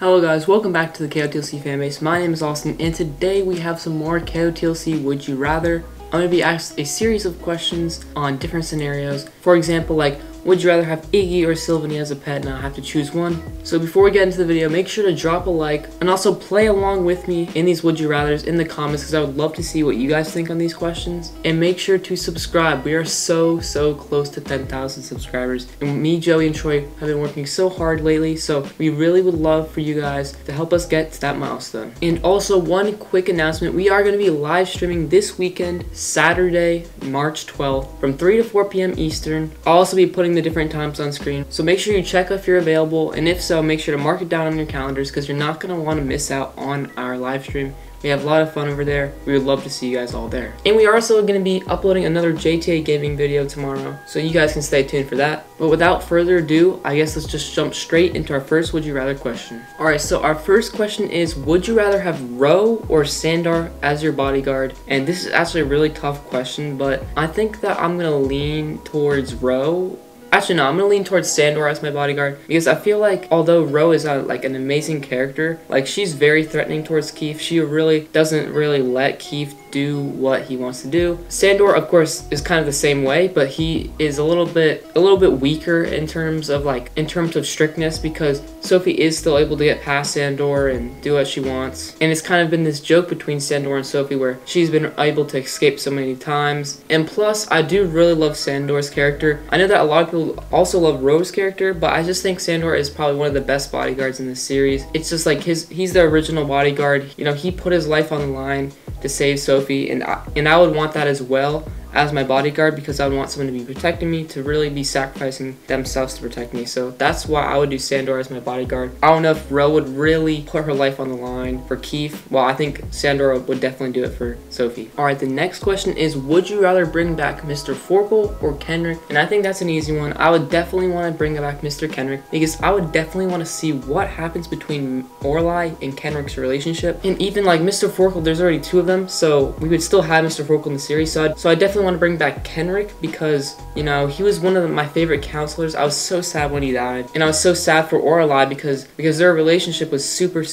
Hello guys, welcome back to the KotLC Fanbase. My name is Austin, and today we have some more KotLC Would You Rather. I'm going to be asked a series of questions on different scenarios. For example, like, would you rather have Iggy or Sylvanie as a pet, and I have to choose one? So before we get into the video, make sure to drop a like, and also play along with me in these Would You Rathers in the comments, because I would love to see what you guys think on these questions. And make sure to subscribe. We are so close to 10,000 subscribers, and me, Joey, and Troy have been working so hard lately, so we really would love for you guys to help us get to that milestone. And also, one quick announcement, we are going to be live streaming this weekend, Saturday, March 12th, from 3 to 4 p.m. Eastern. I'll also be putting the different times on screen, so make sure you check if you're available, and if so, make sure to mark it down on your calendars, because you're not going to want to miss out on our live stream. We have a lot of fun over there. We would love to see you guys all there. And we are also going to be uploading another GTA gaming video tomorrow, so you guys can stay tuned for that. But without further ado, I guess let's just jump straight into our first Would You Rather question. Alright, so our first question is, would you rather have Ro or Sandor as your bodyguard? And this is actually a really tough question, but I think that I'm going to lean towards Ro. Actually, no, I'm going to lean towards Sandor as my bodyguard, because I feel like although Ro is like an amazing character, like, she's very threatening towards Keith. She really doesn't let Keith do what he wants to do. Sandor, of course, is kind of the same way, but he is a little bit weaker in terms of strictness, because Sophie is still able to get past Sandor and do what she wants. And it's kind of been this joke between Sandor and Sophie where she's been able to escape so many times. And plus, I do really love Sandor's character. I know that a lot of people also love Ro's character, but I just think Sandor is probably one of the best bodyguards in this series. It's just like he's the original bodyguard. You know, he put his life on the line to save Sophie, and I would want that as well as my bodyguard, because I would want someone to be protecting me, to really be sacrificing themselves to protect me. So that's why I would do Sandor as my bodyguard. I don't know if Ro would really put her life on the line for Keith. Well, I think Sandor would definitely do it for Sophie. Alright, the next question is, would you rather bring back Mr. Forkle or Kendrick? And I think that's an easy one. I would definitely want to bring back Mr. Kendrick, because I would definitely want to see what happens between Orlai and Kendrick's relationship. And even like Mr. Forkle, there's already two of them, so we would still have Mr. Forkle in the series. So I definitely want to bring back Kendrick, because, you know, he was one of my favorite counselors. I was so sad when he died, and I was so sad for Orlai because their relationship was super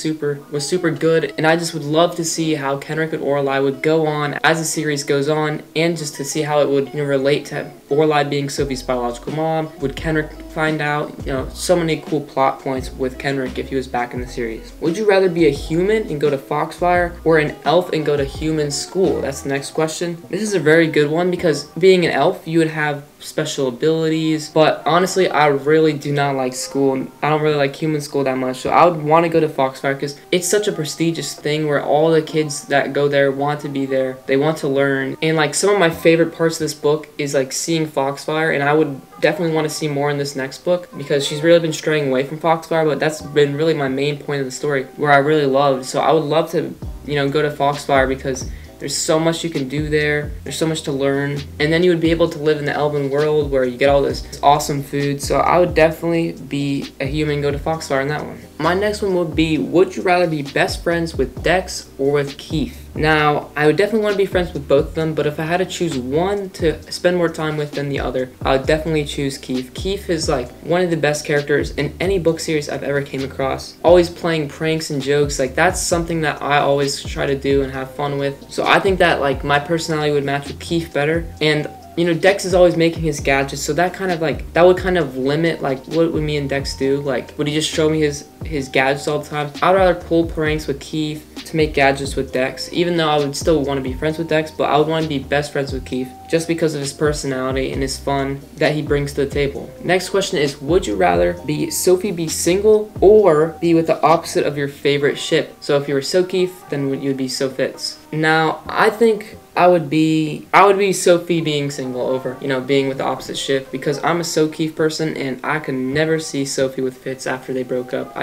good, and I just would love to see how Kendrick and Orlai would go on as the series goes on, and just to see how it would, you know, relate to Orlai being Sophie's biological mom. Would Kendrick find out? You know, so many cool plot points with Kendrick if he was back in the series. Would you rather be a human and go to Foxfire, or an elf and go to human school? That's the next question. This is a very good one, because being an elf, you would have special abilities, but honestly, I really do not like school. I don't really like human school that much, so I would want to go to Foxfire, because it's such a prestigious thing where all the kids that go there want to be there. They want to learn, and like, some of my favorite parts of this book is like seeing Foxfire, and I would definitely want to see more in this next book, because she's really been straying away from Foxfire, but that's been really my main point of the story where I really loved. So I would love to, you know, go to Foxfire, because there's so much you can do there. There's so much to learn. And then you would be able to live in the elven world where you get all this awesome food. So I would definitely be a human and go to Foxfire in that one. My next one would be, would you rather be best friends with Dex or with Keith? Now, I would definitely want to be friends with both of them, but if I had to choose one to spend more time with than the other, I would definitely choose Keith. Keith is like one of the best characters in any book series I've ever came across. Always playing pranks and jokes, like, that's something that I always try to do and have fun with. So I think that like my personality would match with Keith better. And you know, Dex is always making his gadgets, so that kind of like, that would kind of limit like what would me and Dex do. Like, would he just show me his gadgets all the time? I'd rather pull pranks with Keith to make gadgets with Dex, even though I would still want to be friends with Dex, but I would want to be best friends with Keith just because of his personality and his fun that he brings to the table. Next question is, would you rather be Sophie be single or be with the opposite of your favorite ship? So if you were So Keith, then you'd be So Fitz. Now, I think I would be Sophie being single over, you know, being with the opposite ship, because I'm a So Keith person, and I could never see Sophie with Fitz after they broke up.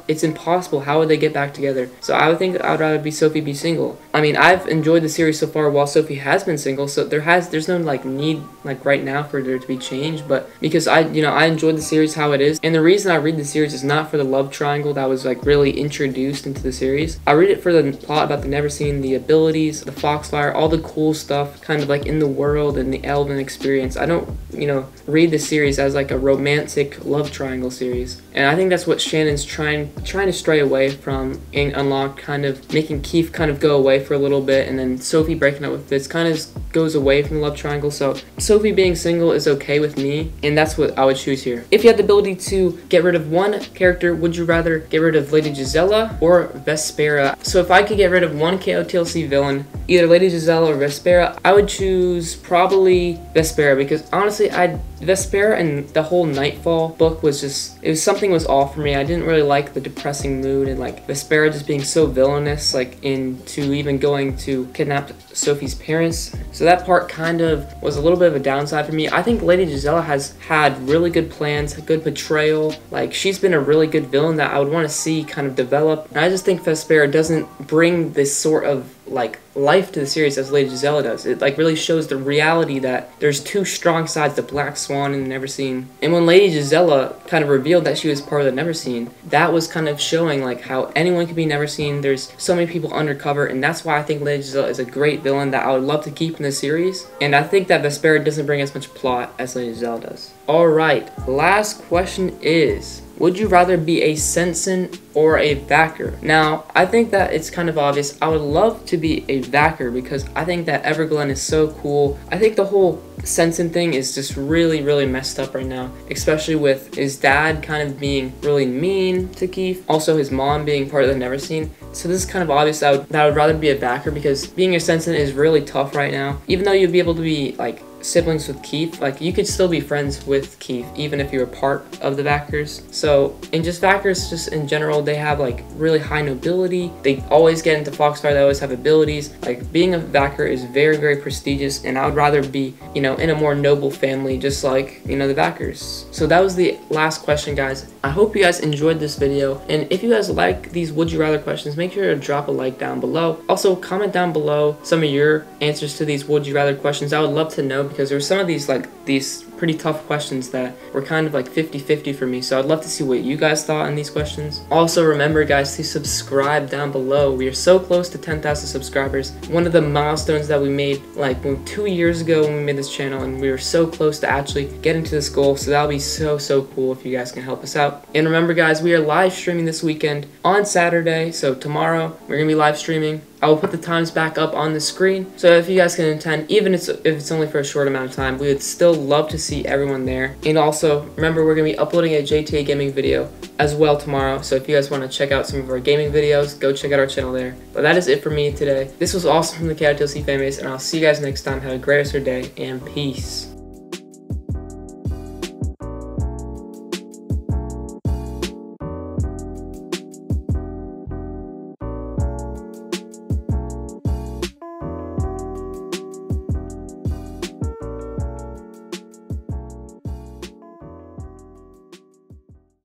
It's impossible. How would they get back together? So I would think I would rather be Sophie be single. I mean, I've enjoyed the series so far while Sophie has been single, so there's no like need like right now for there to be change, but because I enjoyed the series how it is. And the reason I read the series is not for the love triangle that was like really introduced into the series. I read it for the plot about the Never Seen, the abilities, the Foxfire, all the cool stuff kind of like in the world and the elven experience. I don't, you know, read the series as like a romantic love triangle series. And I think that's what Shannon's trying trying to stray away from getting unlocked, kind of making Keith kind of go away for a little bit, and then Sophie breaking up with this kind of goes away from the love triangle. So Sophie being single is okay with me, and that's what I would choose here. If you had the ability to get rid of one character, would you rather get rid of Lady Gisela or Vespera? So if I could get rid of one KotLC villain, either Lady Gisela or Vespera, I would choose probably Vespera, because honestly, Vespera and the whole Nightfall book was just, something was off for me. I didn't really like the depressing mood, and like Vespera just being so villainous, like into even going to kidnap Sophie's parents. So that part kind of was a little bit of a downside for me. I think Lady Gisela has had really good plans, a good portrayal. Like, she's been a really good villain that I would want to see kind of develop. And I just think Vespera doesn't bring this sort of like life to the series as Lady Gisela does. It like really shows the reality that there's two strong sides, the Black Swan and the Neverseen. And when Lady Gisela kind of revealed that she was part of the Neverseen, that was kind of showing like how anyone can be Neverseen. There's so many people undercover, and that's why I think Lady Gisela is a great villain that I would love to keep in the series. And I think that Vespera doesn't bring as much plot as Lady Gisela does. Alright, last question is, would you rather be a Sensen or a Vacker? Now, I think that it's kind of obvious. I would love to be a Vacker because I think that Everglen is so cool. I think the whole Sensen thing is just really, really messed up right now, especially with his dad kind of being really mean to Keith, also his mom being part of the Neverseen. So this is kind of obvious that I would rather be a Vacker, because being a Sensen is really tough right now. Even though you'd be able to be like siblings with Keith, like you could still be friends with Keith even if you're a part of the Vackers. So, and just Vackers just in general, they have like really high nobility. They always get into Foxfire, they always have abilities. Like, being a Vacker is very, very prestigious, and I would rather be, you know, in a more noble family, just like, you know, the Vackers. So that was the last question, guys. I hope you guys enjoyed this video, and if you guys like these would you rather questions, make sure to drop a like down below. Also, comment down below some of your answers to these would you rather questions. I would love to know, because there's some of these pretty tough questions that were kind of like 50-50 for me, so I'd love to see what you guys thought on these questions. Also, remember guys to subscribe down below. We are so close to 10,000 subscribers. One of the milestones that we made like 2 years ago when we made this channel, and we were so close to actually getting to this goal, so that'll be so cool if you guys can help us out. And remember guys, we are live streaming this weekend on Saturday, so tomorrow we're gonna be live streaming. I will put the times back up on the screen, so if you guys can attend, even if it's only for a short amount of time, we would still love to see everyone there. And also, remember, we're going to be uploading a JTA gaming video as well tomorrow, so if you guys want to check out some of our gaming videos, go check out our channel there. But that is it for me today. This was awesome from the KotLC Fanbase, and I'll see you guys next time. Have a great rest of your day, and peace.